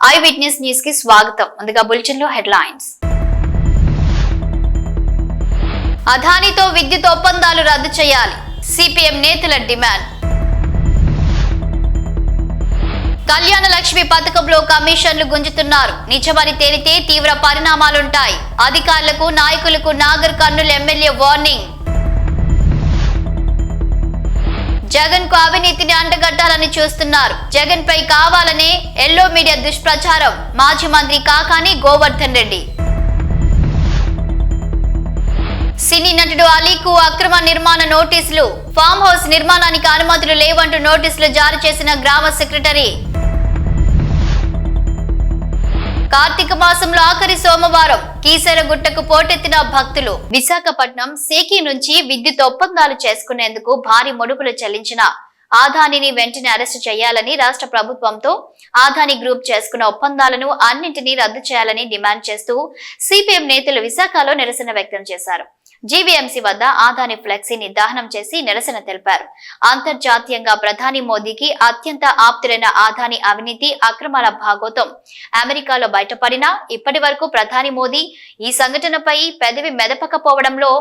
I witness news కి స్వాగతం. ముందుగా బులెటిన్ లో హెడ్లైన్స్. అదానితో విద్యుత్ ఒప్పందాలు రద్దు చేయాలి, సిపిఎం నేతల డిమాండ్. కళ్యాణ లక్ష్మి పథకంలో కమిషన్లు గుంజుతున్నారు, నిజమని తేలితే తీవ్ర పరిణామాలుంటాయి. అధికారులకు నాయకులకు నాగర్ కర్నూల్ ఎమ్మెల్యే వార్నింగ్. జగన్ కు అవినీతిని అంటగట్టాలని చూస్తున్నారు, జగన్ పై కావాలనే ఎల్లో మీడియా దుష్ప్రచారం. మాజీ మంత్రి కాకాని గోవర్ధన్ రెడ్డి. సినీ నటుడు అలీకు అక్రమ నిర్మాణ నోటీసులు, ఫామ్ హౌస్ నిర్మాణానికి అనుమతులు లేవంటూ నోటీసులు జారీ చేసిన గ్రామ సెక్రటరీ. కార్తీక మాసంలో ఆఖరి సోమవారం కీసరగుట్టకు పోటెత్తిన భక్తులు. విశాఖపట్నం సేకి నుంచి విద్యుత్ ఒప్పందాలు చేసుకునేందుకు భారీ ముడుపులు చెల్లించిన ఆదానిని వెంటనే అరెస్టు చేయాలని రాష్ట్ర ప్రభుత్వంతో ఆదాని గ్రూప్ చేసుకున్న ఒప్పందాలను అన్నింటినీ రద్దు చేయాలని డిమాండ్ చేస్తూ సిపిఎం నేతలు విశాఖలో నిరసన వ్యక్తం చేశారు. జీవీఎంసీ వద్ద ఆదాని ఫ్లెక్సీని దహనం చేసి నిరసన తెలిపారు. అంతర్జాతీయంగా ప్రధాని మోదీకి అత్యంత ఆప్తులైన ఆదాని అవినీతి అక్రమాల భాగోతం అమెరికాలో బయటపడినా ఇప్పటి వరకు ప్రధాని మోదీ ఈ సంఘటనపై పెదవి మెదపకపోవడంలో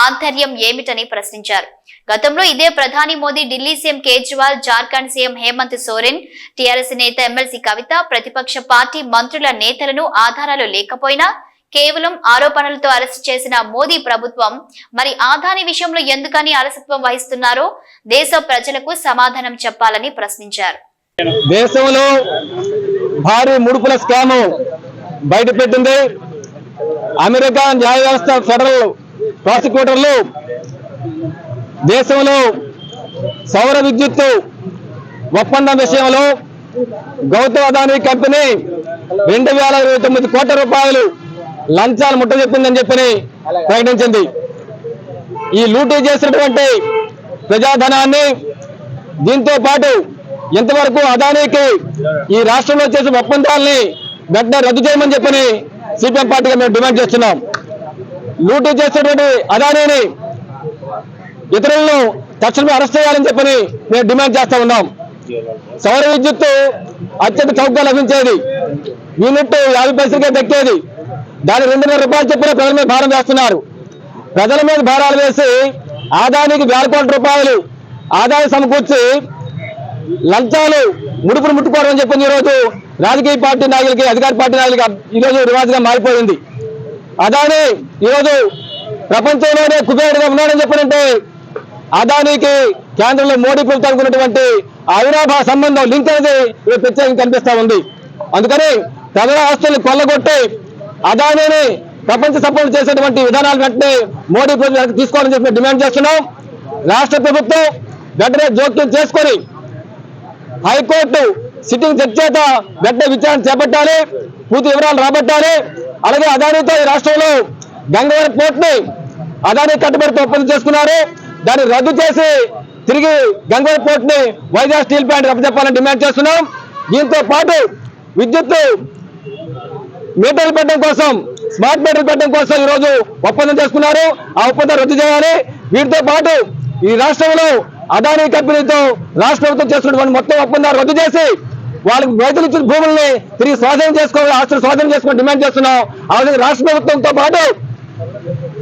ఆంతర్యం ఏమిటని ప్రశ్నించారు. గతంలో ఇదే ప్రధాని Modi Delhi CM Kejriwal, Jharkhand CM Hemant Soren, TRS నేత ఎమ్మెల్సీ కవిత, ప్రతిపక్ష పార్టీ మంత్రుల నేతలను ఆధారాలు లేకపోయినా కేవలం ఆరోపణలతో అరెస్టు చేసిన మోదీ ప్రభుత్వం మరి ఆదాని విషయంలో ఎందుకని అలసత్వం వహిస్తున్నారో దేశ ప్రజలకు సమాధానం చెప్పాలని ప్రశ్నించారు. దేశంలో భారీ ముడుపుల స్కామ్ బయటపెట్టింది. అమెరికా న్యాయ వ్యవస్థ ఫెడరల్ ప్రాసిక్యూటర్లు దేశంలో సౌర విద్యుత్ ఒప్పందం విషయంలో గౌతమ్ అదానీ కంపెనీ 2029 కోట్ల రూపాయలు లంచాలు ముట్టజెప్పిందని చెప్పని ప్రకటించింది. ఈ లూటీ చేసినటువంటి ప్రజాధనాన్ని, దీంతో పాటు ఇంతవరకు అదానీకి ఈ రాష్ట్రంలో చేసిన ఒప్పందాలని వెంటనే రద్దు చేయమని చెప్పని సిపిఎం పార్టీగా మేము డిమాండ్ చేస్తున్నాం. లూటీ చేసినటువంటి అదానీని, ఇతరులను తక్షణమే అరెస్ట్ చేయాలని చెప్పని మేము డిమాండ్ చేస్తా ఉన్నాం. సౌర విద్యుత్ అత్యంత చౌకగా లభించేది, యూనిట్ 50 పైసలకే దక్కేది. దాని 200 రూపాయలు చెప్పిన ప్రజల మీద భారం వేస్తున్నారు. ప్రజల మీద భారాలు వేసి ఆదానికి 1,000 కోట్ల రూపాయలు ఆదాయం సమకూర్చి లంచాలు ముడుపులు ముట్టుకోవడం చెప్పింది. ఈరోజు రాజకీయ పార్టీ నాయకులకి, అధికార పార్టీ నాయకులకి ఈరోజు రివాజుగా మారిపోయింది. అదాని ఈరోజు ప్రపంచంలోనే కుబేరుడిగా ఉన్నాడని చెప్పినంటే అదానికి కేంద్రంలో మోడీ ప్రభుత్వానికి ఉన్నటువంటి అవినాభావ సంబంధం, లింక్ అనేది ప్రత్యేకంగా కనిపిస్తా ఉంది. అందుకని ప్రజల ఆస్తుల్ని కొల్లగొట్టి అదానిని ప్రపంచ సపోర్ట్ చేసేటువంటి విధానాలు వెంటనే మోడీ ప్రభుత్వం తీసుకోవాలని చెప్పి డిమాండ్ చేస్తున్నాం. రాష్ట్ర ప్రభుత్వం వెంటనే జోక్యం చేసుకొని హైకోర్టు సిట్టింగ్ జడ్జి చేత వెంటనే విచారణ చేపట్టాలి, పూర్తి వివరాలు రాబట్టాలి. అలాగే అదానితో ఈ రాష్ట్రంలో గంగవరం పోర్ట్ ని అదాని కట్టుబడితో ఒప్పందం చేసుకున్నారు, దాన్ని రద్దు చేసి తిరిగి గంగవరం పోర్ట్ ని వైజాగ్ స్టీల్ ప్లాంట్ అప్పచెప్పాలని డిమాండ్ చేస్తున్నాం. దీంతో పాటు విద్యుత్ మీటర్లు పెట్టడం కోసం, స్మార్ట్ మీటర్లు పెట్టడం కోసం ఈరోజు ఒప్పందం చేసుకున్నారు. ఆ ఒప్పందం రద్దు చేయాలి. వీటితో పాటు ఈ రాష్ట్రంలో అదానీ కంపెనీతో రాష్ట్ర ప్రభుత్వం చేస్తున్నటువంటి మొత్తం ఒప్పందాలు రద్దు చేసి వాళ్ళకి రైతులు ఇచ్చిన భూముల్ని తిరిగి స్వాధీనం చేసుకోవాలి, ఆస్తులు స్వాధీనం చేసుకుని డిమాండ్ చేస్తున్నాం. ఆ విధంగా రాష్ట్ర ప్రభుత్వంతో పాటు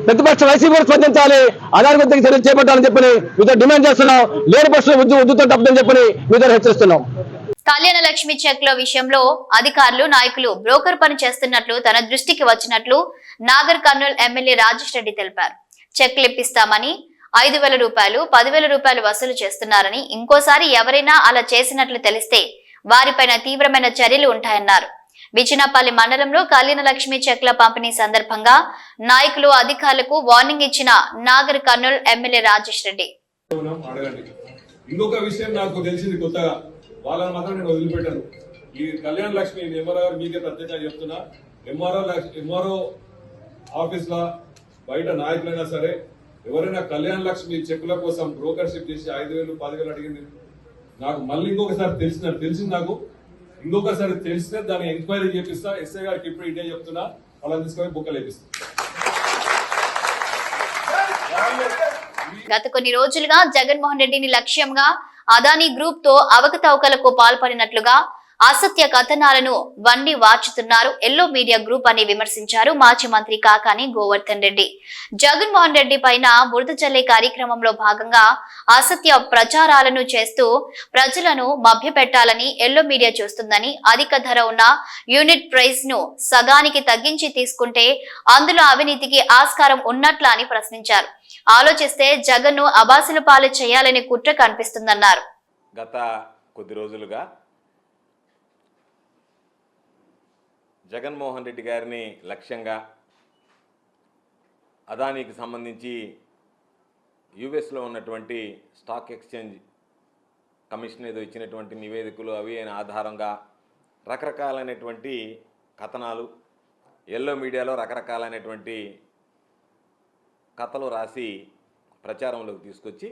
ప్రతిపక్ష వైసీపీ స్పందించాలి, అదాని గురించి చర్యలు చేపట్టాలని చెప్పని మీతో డిమాండ్ చేస్తున్నాం. లేని పక్షంలో ఉద్దుతో తప్పదని చెప్పని మీతో హెచ్చరిస్తున్నాం. కళ్యాణ లక్ష్మి చెక్ల విషయంలో అధికారులు, నాయకులు బ్రోకర్ పని చేస్తున్నట్లు తన దృష్టికి వచ్చినట్లు నాగర్ కర్నూల్ ఎమ్మెల్యే రాజేష్ రెడ్డి తెలిపారు. చెక్లు ఇప్పిస్తామని 5,000 రూపాయలు, 10,000 రూపాయలు వసూలు చేస్తున్నారని, ఇంకోసారి ఎవరైనా అలా చేసినట్లు తెలిస్తే వారిపైన తీవ్రమైన చర్యలు ఉంటాయన్నారు. విజయనపల్లి మండలంలో కళ్యాణ లక్ష్మి చెక్ల పంపిణీ సందర్భంగా నాయకులు, అధికారులకు వార్నింగ్ ఇచ్చిన నాగర్ కర్నూల్ ఎమ్మెల్యే రాజేష్ రెడ్డి. ఇంకొక విషయం నాకు తెలిసింది కొత్తగా, వాళ్ళని మాత్రం నేను వదిలిపెట్టాను. ఈ కళ్యాణ లక్ష్మి ఎంఆర్ఓ గారు మీకే ప్రత్యేకంగా చెప్తున్నా, ఎంఆర్ఓ ఆఫీస్ లా బయట నాయకులైనా సరే ఎవరైనా కళ్యాణ లక్ష్మి చెక్కుల కోసం బ్రోకర్షిప్ చేసి 5,000, 10,000 అడిగింది నాకు మళ్ళీ ఇంకొకసారి తెలిసింది నాకు ఇంకొకసారి తెలిస్తే దాన్ని ఎంక్వైరీ చేపిస్తా. ఎస్ఐ గారికి ఇప్పుడు ఇదే చెప్తున్నా, వాళ్ళని తీసుకొని బుక్కలు వేపిస్తా. గత కొన్ని రోజులుగా జగన్మోహన్ రెడ్డిని లక్ష్యంగా అదానీ గ్రూప్ తో అవకతవకలకు పాల్పడినట్లుగా అసత్య కథనాలను వన్ని వార్చుతున్నారు ఎల్లో మీడియా గ్రూప్ అని విమర్శించారు మాజీ మంత్రి కాకాని గోవర్ధన్ రెడ్డి. జగన్మోహన్ రెడ్డి పైన బురద చల్లే కార్యక్రమంలో భాగంగా అసత్య ప్రచారాలను చేస్తూ ప్రజలను మభ్యపెట్టాలని ఎల్లో మీడియా చూస్తుందని, అధిక ధర ఉన్న యూనిట్ ప్రైస్ ను సగానికి తగ్గించి తీసుకుంటే అందులో అవినీతికి ఆస్కారం ఉన్నట్లా అని ప్రశ్నించారు. ఆలోచిస్తే జగన్ ను అబాసుల పాలు చేయాలనే కుట్ర కనిపిస్తుందన్నారు. గత కొద్ది రోజులుగా జగన్మోహన్ రెడ్డి గారిని లక్ష్యంగా అదానీకి సంబంధించి యుఎస్లో ఉన్నటువంటి స్టాక్ ఎక్స్చేంజ్ కమిషన్ ఏదో ఇచ్చినటువంటి నివేదికలు అవి అయిన ఆధారంగా రకరకాలైనటువంటి కథనాలు ఎల్లో మీడియాలో రకరకాలైనటువంటి కథలు రాసి ప్రచారంలోకి తీసుకొచ్చి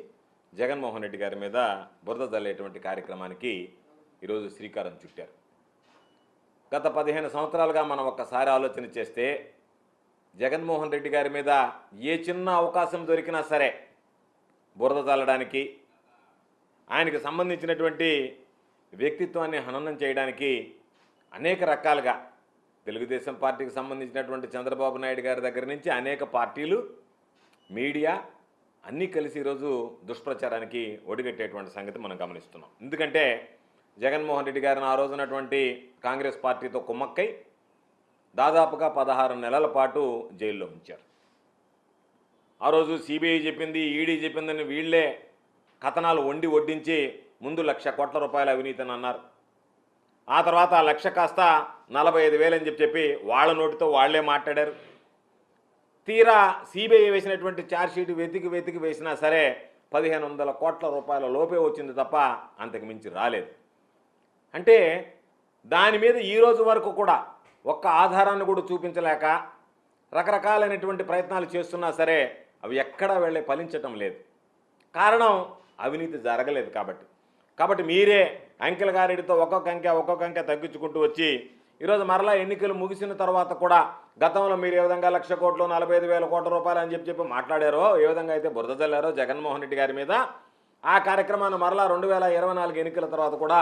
జగన్మోహన్ రెడ్డి గారి మీద బురద జల్లేటువంటి కార్యక్రమానికి ఈరోజు శ్రీకారం చుట్టారు. గత 15 సంవత్సరాలుగా మనం ఒక్కసారి ఆలోచన చేస్తే జగన్మోహన్ రెడ్డి గారి మీద ఏ చిన్న అవకాశం దొరికినా సరే బురద జల్లడానికి, ఆయనకు సంబంధించినటువంటి వ్యక్తిత్వాన్ని హననం చేయడానికి అనేక రకాలుగా తెలుగుదేశం పార్టీకి సంబంధించినటువంటి చంద్రబాబు నాయుడు గారి దగ్గర నుంచి అనేక పార్టీలు, మీడియా అన్నీ కలిసి ఈరోజు దుష్ప్రచారానికి ఒడిగట్టేటువంటి సంగతి మనం గమనిస్తున్నాం. ఎందుకంటే జగన్మోహన్ రెడ్డి గారిని ఆ రోజునటువంటి కాంగ్రెస్ పార్టీతో కుమ్మక్కై దాదాపుగా 16 నెలల పాటు జైల్లో ఉంచారు. ఆ రోజు సిబిఐ చెప్పింది, ఈడీ చెప్పిందని వీళ్లే కథనాలు వడ్డించి ముందు 1,00,000 కోట్ల రూపాయల అవినీతిని అన్నారు. ఆ తర్వాత 1,00,000 కాస్త 45,000 అని చెప్పి వాళ్ళ నోటితో వాళ్లే మాట్లాడారు. తీరా సిబిఐ వేసినటువంటి ఛార్జ్షీట్ వెతికి వేసినా సరే 1,500 కోట్ల రూపాయల లోపే వచ్చింది తప్ప అంతకు మించి రాలేదు. అంటే దాని మీద ఈ రోజు వరకు కూడా ఒక్క ఆధారాన్ని కూడా చూపించలేక రకరకాలైనటువంటి ప్రయత్నాలు చేస్తున్నా సరే అవి ఎక్కడా వెళ్ళి ఫలించటం లేదు. కారణం అవినీతి జరగలేదు కాబట్టి మీరే అంకెల గారెడితో ఒక్కొక్క అంకె తగ్గించుకుంటూ వచ్చి ఈరోజు మరలా ఎన్నికలు ముగిసిన తర్వాత కూడా గతంలో మీరు ఏ విధంగా 1,00,000 కోట్లు 45,000 కోట్ల రూపాయలు అని చెప్పి మాట్లాడారో, ఏ విధంగా అయితే బురద జల్లారో జగన్మోహన్ రెడ్డి గారి మీద, ఆ కార్యక్రమాన్ని మరలా 2024 ఎన్నికల తర్వాత కూడా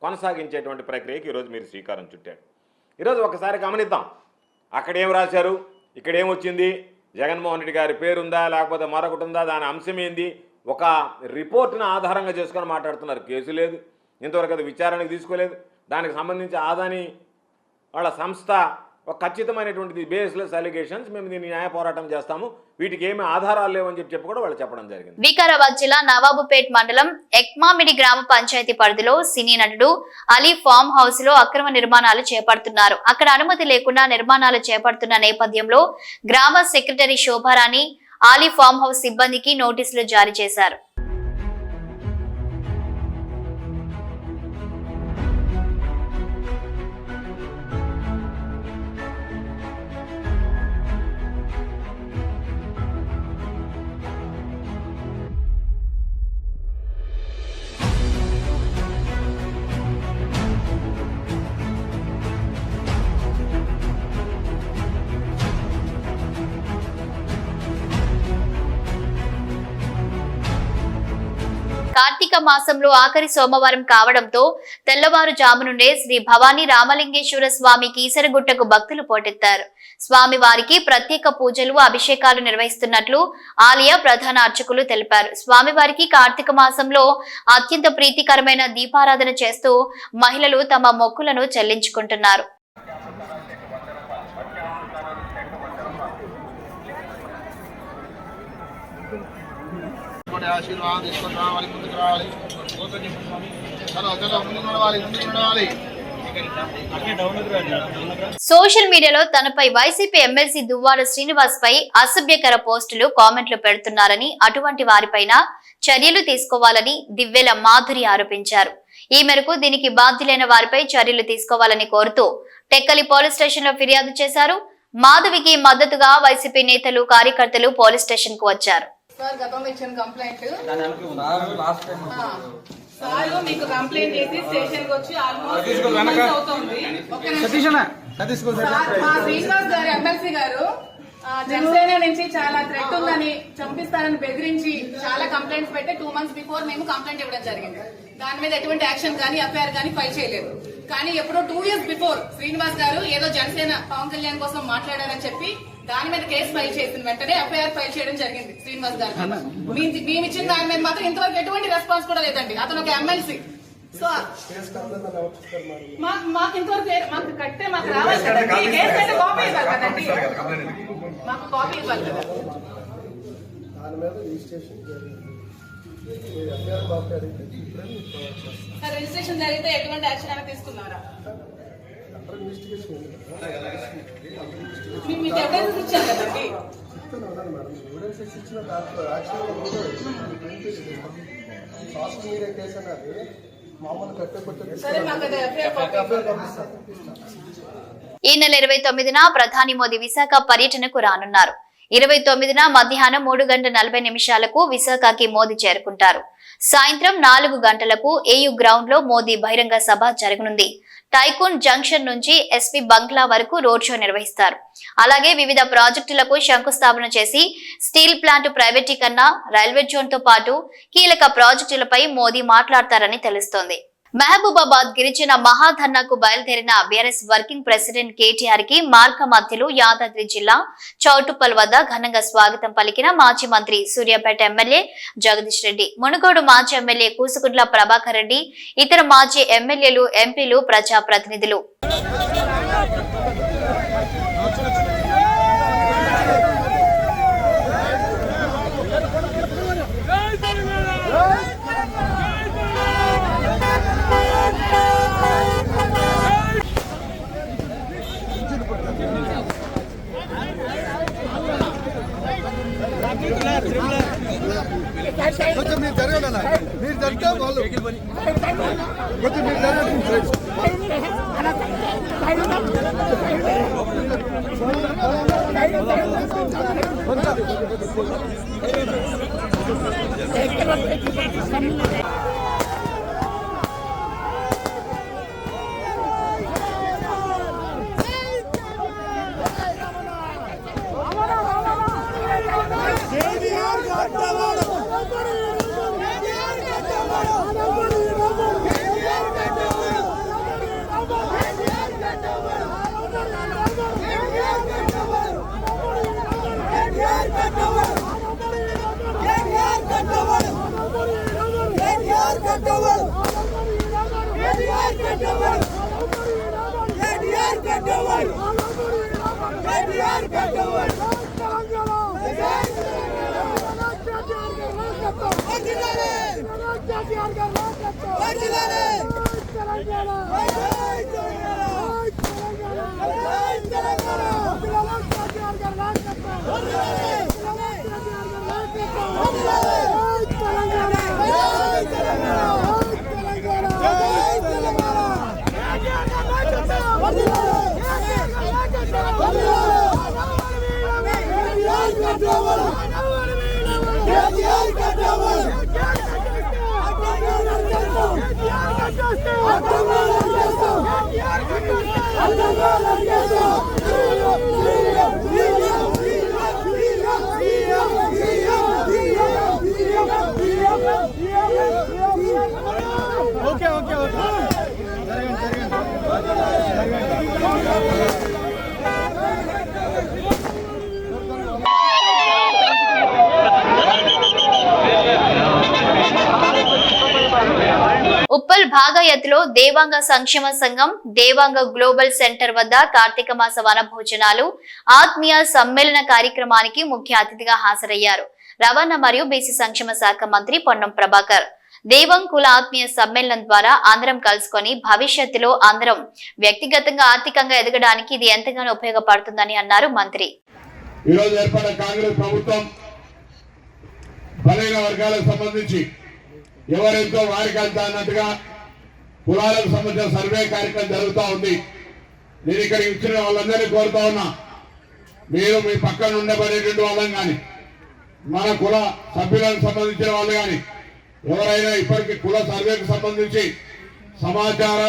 కొనసాగించేటువంటి ప్రక్రియకి ఈరోజు మీరు శ్రీకారం చుట్టారు. ఈరోజు ఒకసారి గమనిద్దాం, అక్కడేం రాశారు, ఇక్కడేమొచ్చింది, జగన్మోహన్ రెడ్డి గారి పేరుందా లేకపోతే మరొకటి ఉందా, దాని అంశం ఏంది, ఒక రిపోర్ట్ని ఆధారంగా చేసుకొని మాట్లాడుతున్నారు. కేసు లేదు, ఇంతవరకు అది విచారణకు తీసుకోలేదు. దానికి సంబంధించి అదానీ వాళ్ళ సంస్థ ఒక ఖచ్చితమైనటువంటి బేస్లెస్ అలిగేషన్స్, మేము దీన్ని న్యాయ పోరాటం చేస్తాము, వీటికి ఏమి ఆధారాలు లేవని చెప్పి కూడా వాళ్ళు చెప్పడం జరిగింది. వికారాబాద్ జిల్లా నవాబుపేట్ మండలం ఎక్మామిడి గ్రామ పంచాయతీ పరిధిలో సినీ నటుడు అలీ ఫామ్ హౌస్ లో అక్రమ నిర్మాణాలు చేపడుతున్నారు. అక్కడ అనుమతి లేకుండా నిర్మాణాలు చేపడుతున్న నేపథ్యంలో గ్రామ secretary Shobharani Ali farm house సిబ్బందికి నోటీసులు జారీ చేశారు. కార్తీక మాసంలో ఆఖరి సోమవారం కావడంతో తెల్లవారుజాము నుండే శ్రీ భవానీ రామలింగేశ్వర స్వామి కీసరగుట్టకు భక్తులు పోటెత్తారు. స్వామి వారికి ప్రత్యేక పూజలు, అభిషేకాలు నిర్వహిస్తున్నట్లు ఆలయ ప్రధాన అర్చకులు తెలిపారు. స్వామివారికి కార్తీక మాసంలో అత్యంత ప్రీతికరమైన దీపారాధన చేస్తూ మహిళలు తమ మొక్కులను చెల్లించుకుంటున్నారు. ఆశీర్వాదం తీసుకొని రావాలి, ముందుకు రావాలి, ముందుకు నడవాలి. సోషల్ మీడియాలో తనపై వైసీపీ ఎమ్మెల్సీ దువ్వాడ శ్రీనివాస్ పై అసభ్యకర పోస్టులు, కామెంట్లు పెడుతున్నారని, అటువంటి వారిపైన చర్యలు తీసుకోవాలని దివ్వెల మాధురి ఆరోపించారు. ఈ మేరకు దీనికి బాధ్యులైన వారిపై చర్యలు తీసుకోవాలని కోరుతూ టెక్కలి పోలీస్ స్టేషన్ లో ఫిర్యాదు చేశారు. మాధవికి మద్దతుగా వైసీపీ నేతలు, కార్యకర్తలు పోలీస్ స్టేషన్ కు వచ్చారు. గతంలో ఇచ్చిన కంప్లైంట్ సార్ మీకు కంప్లైంట్ చేసి స్టేషన్ కి వచ్చి ఆల్మోస్ట్ అవుతుంది. మా శ్రీనివాస్ గారు ఎమ్మెల్సీ గారు జనసేన నుంచి చాలా థ్రెట్ ఉందని, చంపిస్తారని బెదిరించి చాలా కంప్లైంట్స్ పెట్టి 2 months బిఫోర్ మేము కంప్లైంట్ ఇవ్వడం జరిగింది. దాని మీద ఎటువంటి యాక్షన్ కానీ ఎఫ్ఐఆర్ కానీ ఫైల్ చేయలేదు. కానీ ఎప్పుడో 2 years బిఫోర్ శ్రీనివాస్ గారు ఏదో జనసేన పవన్ కళ్యాణ్ కోసం మాట్లాడారని చెప్పి దాని మీద కేసు ఫైల్ చేసిన వెంటనే ఎఫ్ఐఆర్ ఫైల్ చేయడం జరిగింది శ్రీనివాస్ గారు. మేము ఇచ్చిన దాని మీద మాత్రం ఇంతవరకు ఎటువంటి రెస్పాన్స్ కూడా లేదండి. అతను ఒక ఎమ్మెల్సీ. సో మాకు ఇంతవరకు మాకు కట్టే మాకు రావాలి కదండి. కేసు అయితే కాపీ ఇవ్వాలి కదండి, మాకు కాపీ ఇవ్వాలి కదా. రిజిస్ట్రేషన్ జరిగితే ఎటువంటి యాక్షన్ అయినా తీసుకున్నారా? మీకు ఎవిడెన్స్ ఇచ్చారు కదండి. సరే మాకు ఈ నెల 29న ప్రధాని మోదీ విశాఖ పర్యటనకు రానున్నారు. 29న మధ్యాహ్నం 3:40 విశాఖకి మోదీ చేరుకుంటారు. సాయంత్రం 4 గంటలకు ఏయూ గ్రౌండ్ లో మోదీ బహిరంగ సభ జరగనుంది. టైకూన్ జంక్షన్ నుంచి ఎస్పీ బంగ్లా వరకు రోడ్ షో నిర్వహిస్తారు. అలాగే వివిధ ప్రాజెక్టులకు శంకుస్థాపన చేసి స్టీల్ ప్లాంట్ ప్రైవేటీకరణ, రైల్వే జోన్ తో పాటు కీలక ప్రాజెక్టులపై మోదీ మాట్లాడతారని తెలుస్తోంది. మహబూబాబాద్ గిరిజన మహాధర్నాకు బయలుదేరిన బీఆర్ఎస్ వర్కింగ్ ప్రెసిడెంట్ కేటీఆర్ కి మార్గ మధ్యలో యాదాద్రి జిల్లా చౌటుప్పల్ వద్ద ఘనంగా స్వాగతం పలికిన మాజీ మంత్రి సూర్యాపేట ఎమ్మెల్యే జగదీష్ రెడ్డి, మునుగోడు మాజీ ఎమ్మెల్యే కూసుగుంట్ల ప్రభాకర్ రెడ్డి, ఇతర మాజీ ఎమ్మెల్యేలు, ఎంపీలు, ప్రజాప్రతినిధులు. కొంచెం మీరు జరగండి, మీరు జరిగితే వాళ్ళు కొంచెం మీరు జరగండి. ఉప్పల్ భాగయత్లో దేవాంగ సంక్షేమ సంఘం దేవాంగ గ్లోబల్ సెంటర్ వద్ద కార్తీక మాస వన భోజనాలు ఆత్మీయ సమ్మేళన కార్యక్రమానికి ముఖ్య అతిథిగా హాజరయ్యారు రవాణా మరియు బీసీ సంక్షేమ శాఖ మంత్రి పొన్నం ప్రభాకర్. దేవాంగ్ కుల ఆత్మీయ సమ్మేళనం ద్వారా అందరం కలుసుకొని భవిష్యత్తులో అందరం వ్యక్తిగతంగా ఆర్థికంగా ఎదగడానికి ఇది ఎంతగానో ఉపయోగపడుతుందని అన్నారు మంత్రి. ఈరోజు ఏర్పడిన కాంగ్రెస్ ప్రభుత్వం బలైన వర్గాలకు సంబంధించి ఎవరెంతో వారికి అంత అన్నట్టుగా కులాలకు సంబంధించిన సర్వే కార్యక్రమం జరుగుతూ ఉంది. నేను ఇక్కడికి ఇచ్చిన వాళ్ళందరినీ కోరుతా ఉన్నా, మీరు మీ పక్కన ఉండబడేటువంటి వాళ్ళం కానీ మన కుల సభ్యులకు సంబంధించిన వాళ్ళు కానీ ఎవరైనా ఇప్పటికీ కుల సర్వేకు సంబంధించి సమాచార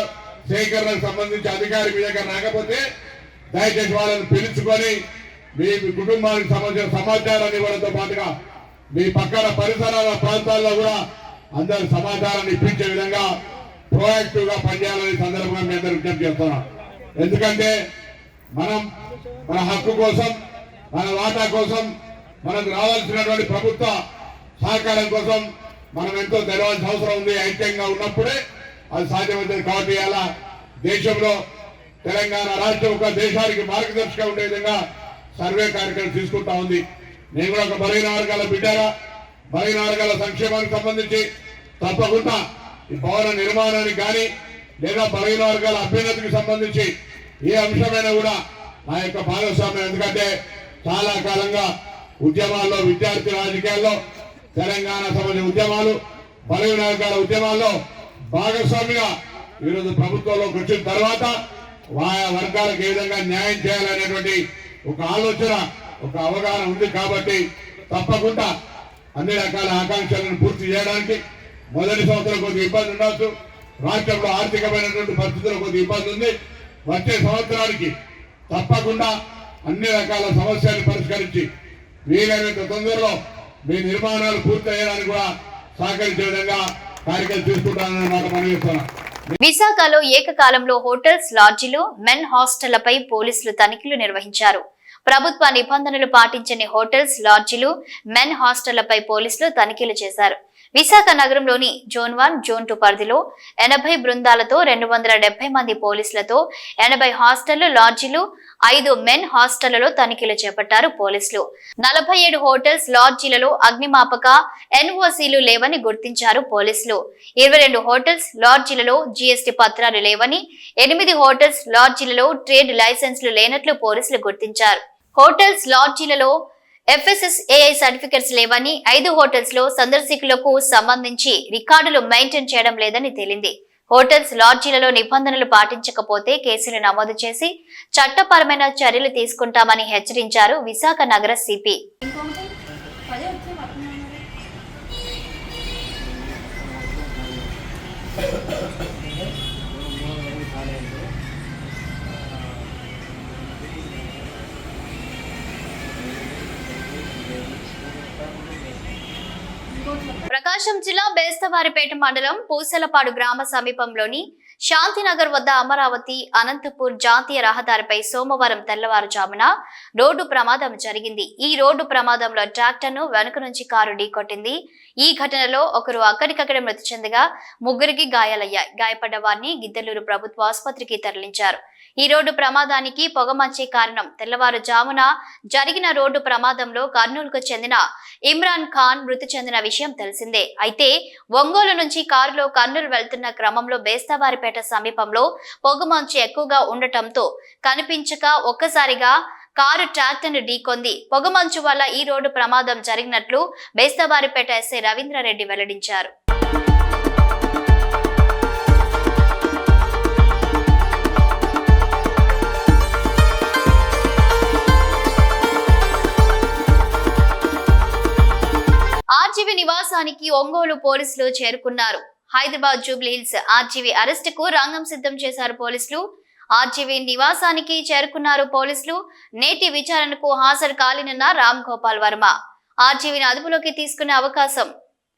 సేకరణకు సంబంధించి అధికారి మీ దగ్గర రాకపోతే దయచేసి వాళ్ళని పిలుచుకొని మీ కుటుంబానికి సంబంధించిన సమాచారాన్ని ఇవ్వడంతో పాటుగా మీ పక్కన పరిసరాల ప్రాంతాల్లో కూడా అందరి సమాచారాన్ని ఇప్పించే విధంగా ప్రోయాక్టివ్ గా పనిచేయాలని సందర్భంగా మీ అందరూ విజ్ఞప్తి చేస్తున్నాం. ఎందుకంటే మనం మన హక్కు కోసం, మన వాటా కోసం, మనకు రావాల్సినటువంటి ప్రభుత్వ సహకారం కోసం మనం ఎంతో తెలవాల్సిన అవసరం ఉంది. ఐక్యంగా ఉన్నప్పుడే అది సాధ్యమవుతుంది. కాబట్టి అలా దేశంలో తెలంగాణ రాష్ట్రం ఒక దేశానికి మార్గదర్శకంగా ఉండే విధంగా సర్వే కార్యక్రమం తీసుకుంటా ఉంది. నేను కూడా ఒక బలహీన వర్గాల బిడ్డగా, బలహీన వర్గాల సంక్షేమానికి సంబంధించి తప్పకుండా ఈ భవన నిర్మాణానికి కానీ లేదా బలహీన వర్గాల అభ్యున్నతికి సంబంధించి ఏ అంశమైనా కూడా నా యొక్క భాగస్వామ్యం. ఎందుకంటే చాలా కాలంగా ఉద్యమాల్లో, విద్యార్థి రాజకీయాల్లో, తెలంగాణ సంబంధించిన ఉద్యమాలు, బలహీన వర్గాల ఉద్యమాల్లో భాగస్వామిగా ఈరోజు ప్రభుత్వంలోకి వచ్చిన తర్వాత ఆయా వర్గాలకు ఏ విధంగా న్యాయం చేయాలనేటువంటి ఒక ఆలోచన, ఒక అవగాహన ఉంది. కాబట్టి తప్పకుండా అన్ని రకాల ఆకాంక్షలను పూర్తి చేయడానికి మొదటి సంవత్సరం కొద్దిగా ఇబ్బంది ఉండవచ్చు. రాష్ట్రంలో ఆర్థికమైనటువంటి పరిస్థితుల్లో కొద్దిగా ఇబ్బంది ఉంది. వచ్చే సంవత్సరానికి తప్పకుండా అన్ని రకాల సమస్యలను పరిష్కరించి వీలైనంత తొందరలో మీ నిర్మాణాలు పూర్తి అయ్యడానికి కూడా సహకరించే విధంగా కార్యక్రమం తీసుకుంటానని మాట మనం చేస్తున్నాం. విశాఖలో ఏకకాలంలో హోటల్స్, లాడ్జీలు, మెన్ హాస్టళ్లపై పోలీసులు తనిఖీలు నిర్వహించారు. ప్రభుత్వ నిబంధనలు పాటించని హోటల్స్, లాడ్జీలు, మెన్ హాస్టళ్లపై పోలీసులు తనిఖీలు చేశారు. విశాఖ నగరంలోని జోన్ 1, జోన్ 2 పరిధిలో 80 బృందాలతో 270 మంది పోలీసులతో 80 హాస్టళ్లు, లాడ్జీలు, 5 మెన్ హాస్టళ్లలో తనిఖీలు చేపట్టారు పోలీసులు. 47 హోటల్స్, లాడ్జీలలో అగ్నిమాపక ఎన్ఓసీలు లేవని గుర్తించారు పోలీసులు. 22 హోటల్స్, లాడ్జీలలో జీఎస్టీ పత్రాలు లేవని, 8 హోటల్స్, లాడ్జీలలో ట్రేడ్ లైసెన్సులు లేనట్లు పోలీసులు గుర్తించారు. హోటల్స్, లాడ్జీలలో FSSAI సర్టిఫికెట్స్ లేవని, 5 హోటల్స్ లో సందర్శకులకు సంబంధించి రికార్డులు మెయింటైన్ చేయడం లేదని తేలింది. హోటల్స్, లాడ్జీలలో నిబంధనలు పాటించకపోతే కేసులు నమోదు చేసి చట్టపరమైన చర్యలు తీసుకుంటామని హెచ్చరించారు విశాఖ నగర సిపి. ప్రకాశం జిల్లా బేస్తవారిపేట మండలం పూసలపాడు గ్రామ సమీపంలోని శాంతినగర్ వద్ద అమరావతి అనంతపూర్ జాతీయ రహదారిపై సోమవారం తెల్లవారుజామున రోడ్డు ప్రమాదం జరిగింది. ఈ రోడ్డు ప్రమాదంలో ట్రాక్టర్ను వెనుక నుంచి కారు ఢీకొట్టింది. ఈ ఘటనలో ఒకరు అక్కడికక్కడే మృతి చెందగా 3కి గాయాలయ్యాయి. గాయపడ్డ వారిని గిద్దలూరు ప్రభుత్వ ఆసుపత్రికి తరలించారు. ఈ రోడ్డు ప్రమాదానికి పొగమంచే కారణం. తెల్లవారుజామున జరిగిన రోడ్డు ప్రమాదంలో కర్నూలుకు చెందిన ఇమ్రాన్ ఖాన్ మృతి చెందిన విషయం తెలిసిందే. అయితే ఒంగోలు నుంచి కారులో కర్నూలు వెళ్తున్న క్రమంలో బేస్తవారిపేట సమీపంలో పొగమంచు ఎక్కువగా ఉండటంతో కనిపించక ఒక్కసారిగా కారు ట్రాక్టర్ను ఢీకొంది. పొగమంచు వల్ల ఈ రోడ్డు ప్రమాదం జరిగినట్లు బేస్తవారిపేట ఎస్ఐ రవీంద్రారెడ్డి వెల్లడించారు. ఆర్జీవి నివాసానికి ఒంగోలు పోలీసులు చేరుకున్నారు. హైదరాబాద్ జూబ్లీహిల్స్ ఆర్జీవి అరెస్టుకు రంగం సిద్ధం చేశారు పోలీసులు. ఆర్జీవి నివాసానికి చేరుకున్నారు పోలీసులు. నేటి విచారణకు హాజరు కాలేనున్న రామ్ గోపాల్ వర్మ. ఆర్జీవిని అదుపులోకి తీసుకునే అవకాశం.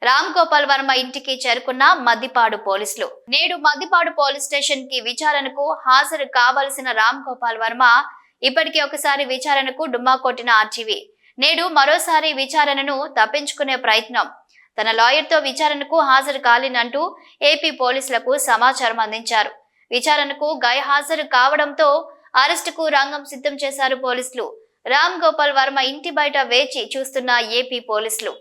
రామ్ గోపాల్ వర్మ ఇంటికి చేరుకున్న మద్దిపాడు పోలీసులు. నేడు మద్దిపాడు పోలీస్ స్టేషన్ కి విచారణకు హాజరు కావాల్సిన రామ్ గోపాల్ వర్మ ఇప్పటికే ఒకసారి విచారణకు డుమ్మా కొట్టిన ఆర్జీవి నేడు మరోసారి విచారణను తప్పించుకునే ప్రయత్నం. తన లాయర్తో విచారణకు హాజరు కాలేనంటూ ఏపీ పోలీసులకు సమాచారం అందించారు. విచారణకు గైహాజరు కావడంతో అరెస్టుకు రంగం సిద్ధం చేశారు పోలీసులు. రామ్ గోపాల్ వర్మ ఇంటి బయట వేచి చూస్తున్న ఏపీ పోలీసులు.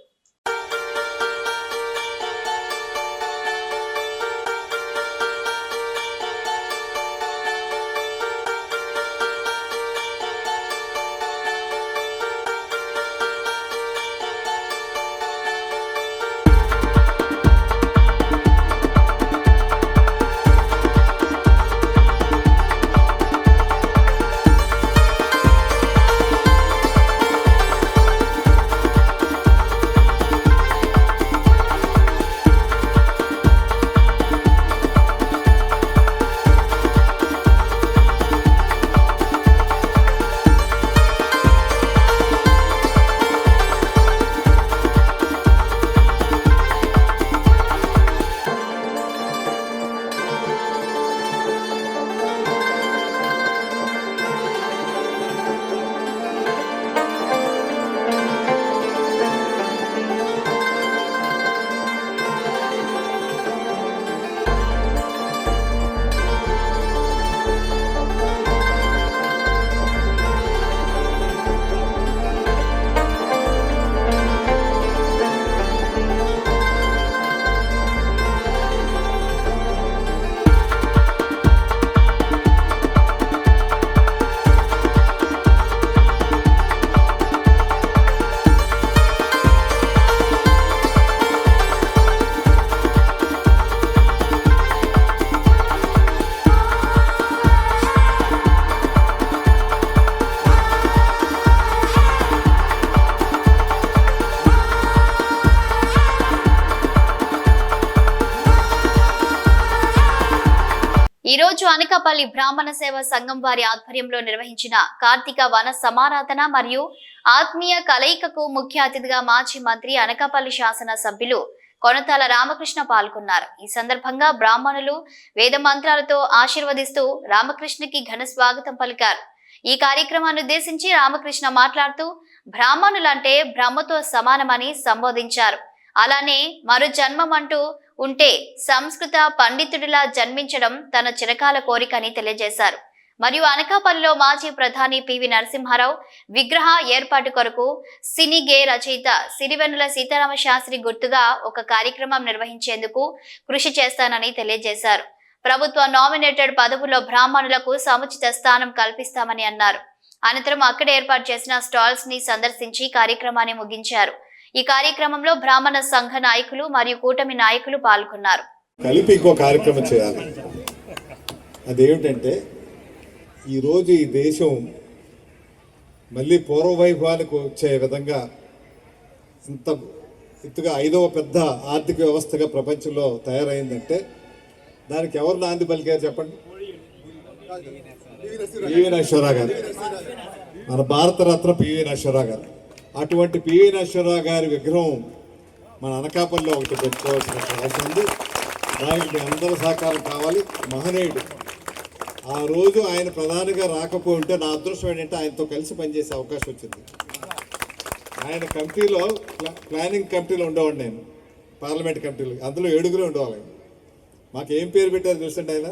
ఈ రోజు అనకాపల్లి బ్రాహ్మణ సేవా సంఘం వారి ఆధ్వర్యంలో నిర్వహించిన కార్తీక వన సమారాధన మరియు ఆత్మీయ కలయికకు ముఖ్య అతిథిగా మాజీ మంత్రి అనకాపల్లి శాసన సభ్యులు కొనతాల రామకృష్ణ పాల్గొన్నారు. ఈ సందర్భంగా బ్రాహ్మణులు వేద మంత్రాలతో ఆశీర్వదిస్తూ రామకృష్ణకి ఘన స్వాగతం పలికారు. ఈ కార్యక్రమాన్ని ఉద్దేశించి రామకృష్ణ మాట్లాడుతూ బ్రాహ్మణులంటే బ్రహ్మతో సమానమని సంబోధించారు. అలానే మరో జన్మం అంటూ ఉంటే సంస్కృత పండితుడిలా జన్మించడం తన చిరకాల కోరికని తెలియజేశారు. మరియు అనకాపల్లిలో మాజీ ప్రధాని పివి నరసింహారావు విగ్రహ ఏర్పాటు కొరకు సినీ గే రచయిత సిరివెన్నెల సీతారామ శాస్త్రి గుర్తుగా ఒక కార్యక్రమం నిర్వహించేందుకు కృషి చేస్తానని తెలియజేశారు. ప్రభుత్వ నామినేటెడ్ పదవుల్లో బ్రాహ్మణులకు సముచిత స్థానం కల్పిస్తామని అన్నారు. అనంతరం అక్కడ ఏర్పాటు చేసిన స్టాల్స్ ని సందర్శించి కార్యక్రమాన్ని ముగించారు. ఈ కార్యక్రమంలో బ్రాహ్మణ సంఘ నాయకులు మరియు కూటమి నాయకులు పాల్గొన్నారు. కలిపి ఇంకో కార్యక్రమం చేయాలి. అదేమిటంటే ఈరోజు ఈ దేశం మళ్ళీ పూర్వవైభవానికి వచ్చే విధంగా ఇంత ఎత్తుగా 5వ పెద్ద ఆర్థిక వ్యవస్థగా ప్రపంచంలో తయారైందంటే దానికి ఎవరు నాంది పలికారు చెప్పండి? పివి నరసింహారావు గారు, మన భారతరత్న పివి నరసింహారావు గారు. అటువంటి పివి నరసింహారావు గారి విగ్రహం మన అనకాపల్లిలో ఒకటి పెట్టుకోవాల్సిన అవసరం ఉంది. దానికి మీ అందరి సహకారం కావాలి. మహనీయుడు. ఆ రోజు ఆయన ప్రధానిగా రాకపోయి ఉంటే నా అదృష్టం ఏంటంటే ఆయనతో కలిసి పనిచేసే అవకాశం వచ్చింది. ఆయన కమిటీలో ప్లానింగ్ కమిటీలో ఉండేవాడు నేను, పార్లమెంట్ కమిటీలో. అందులో 7 ఉండేవాళ్ళు. మాకు ఏం పేరు పెట్టారు చూసండి, ఆయన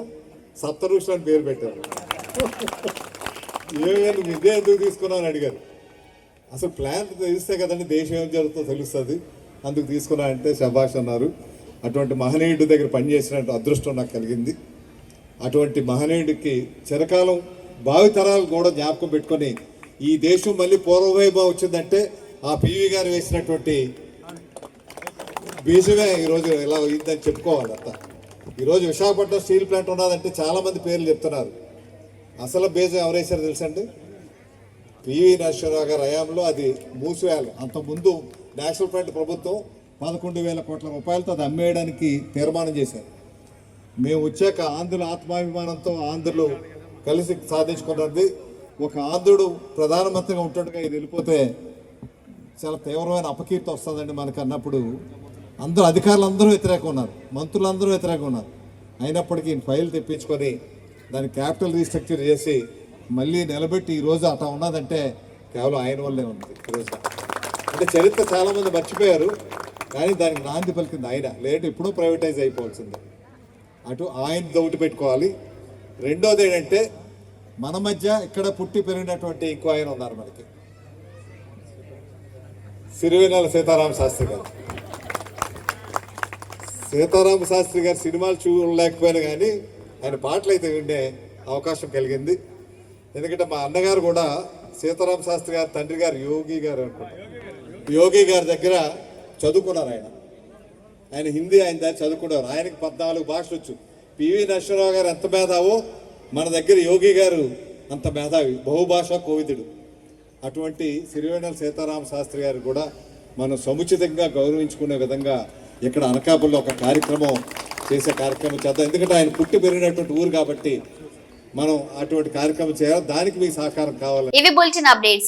సప్తఋషులు అని పేరు పెట్టారు. ఏమైనా విద్య ఎందుకు తీసుకున్నామని అడిగారు. అసలు ప్లాన్ తెలిస్తే కదండి దేశం ఏం జరుగుతుందో తెలుస్తుంది, అందుకు తీసుకున్నా అంటే శభాష్ అన్నారు. అటువంటి మహనీయుడి దగ్గర పనిచేసినట్టు అదృష్టం నాకు కలిగింది. అటువంటి మహనీయుడికి చిరకాలం భావితరాలు కూడా జ్ఞాపకం పెట్టుకొని ఈ దేశం మళ్ళీ పూర్వవైభవం వచ్చిందంటే ఆ పివి గారు వేసినటువంటి బీజమే ఈరోజు ఇలా అయిందని చెప్పుకోవాలి. అంతా ఈరోజు విశాఖపట్నం స్టీల్ ప్లాంట్ ఉన్నదంటే చాలామంది పేర్లు చెప్తున్నారు. అసలు బీజం ఎవరేసారో తెలుసండి? పివి నరసింహారావు గారి హయాంలో అది మూసివేయాలి. అంతకుముందు నేషనల్ ఫ్రంట్ ప్రభుత్వం 11,000 కోట్ల రూపాయలతో అది అమ్మేయడానికి తీర్మానం చేశారు. మేము వచ్చాక ఆంధ్రుల ఆత్మాభిమానంతో ఆంధ్రులు కలిసి సాధించుకున్నది. ఒక ఆంధ్రుడు ప్రధానమంత్రిగా ఉంటుండగా ఇది వెళ్ళిపోతే చాలా తీవ్రమైన అపకీర్తి వస్తుందండి మనకు అన్నప్పుడు అందరూ అధికారులు అందరూ వ్యతిరేకంగా ఉన్నారు, మంత్రులు అందరూ వ్యతిరేకంగా ఉన్నారు. అయినప్పటికీ ఫైల్ తెప్పించుకొని దాన్ని క్యాపిటల్ రీస్ట్రక్చర్ చేసి మళ్ళీ నిలబెట్టి ఈరోజు అట్లా ఉన్నదంటే కేవలం ఆయన వల్లే ఉంది. ఈరోజు అంటే చరిత్ర చాలామంది మర్చిపోయారు, కానీ దానికి నాంది పలికింది ఆయన. లేట్ ఇప్పుడు ప్రైవేటైజ్ అయిపోవాల్సిందే. అటు ఆయన దౌటి పెట్టుకోవాలి. రెండోది ఏంటంటే మన మధ్య ఇక్కడ పుట్టి పెరిగినటువంటి ఇంకో ఆయన ఉన్నారు మనకి, సిరివెన్నెల సీతారామ శాస్త్రి గారు. సీతారామ శాస్త్రి గారు సినిమాలు చూడలేకపోయినా కానీ ఆయన పాటలు అయితే వినే అవకాశం కలిగింది. ఎందుకంటే మా అన్నగారు కూడా సీతారామ శాస్త్రి గారు తండ్రి గారు యోగి గారు అనుకుంటారు, యోగి గారి దగ్గర చదువుకున్నారు. ఆయన హిందీ ఆయన దగ్గర చదువుకున్నారు. ఆయనకి 14 భాషలు వచ్చు. పివి నరసింహారావు గారు ఎంత మేధావో మన దగ్గర యోగి గారు అంత మేధావి, బహుభాషా కోవిదుడు. అటువంటి సిరివెన్నెల సీతారామ శాస్త్రి గారు కూడా మనం సముచితంగా గౌరవించుకునే విధంగా ఇక్కడ అనకాపల్లిలో ఒక కార్యక్రమం చేసే కార్యక్రమం చేద్దాం. ఎందుకంటే ఆయన పుట్టి పెరిగినటువంటి ఊరు కాబట్టి మనం అటువంటి కార్యక్రమం చేయాలి. దానికి మీ సహకారం కావాలి. ఇవి బులెటిన్ అప్డేట్స్.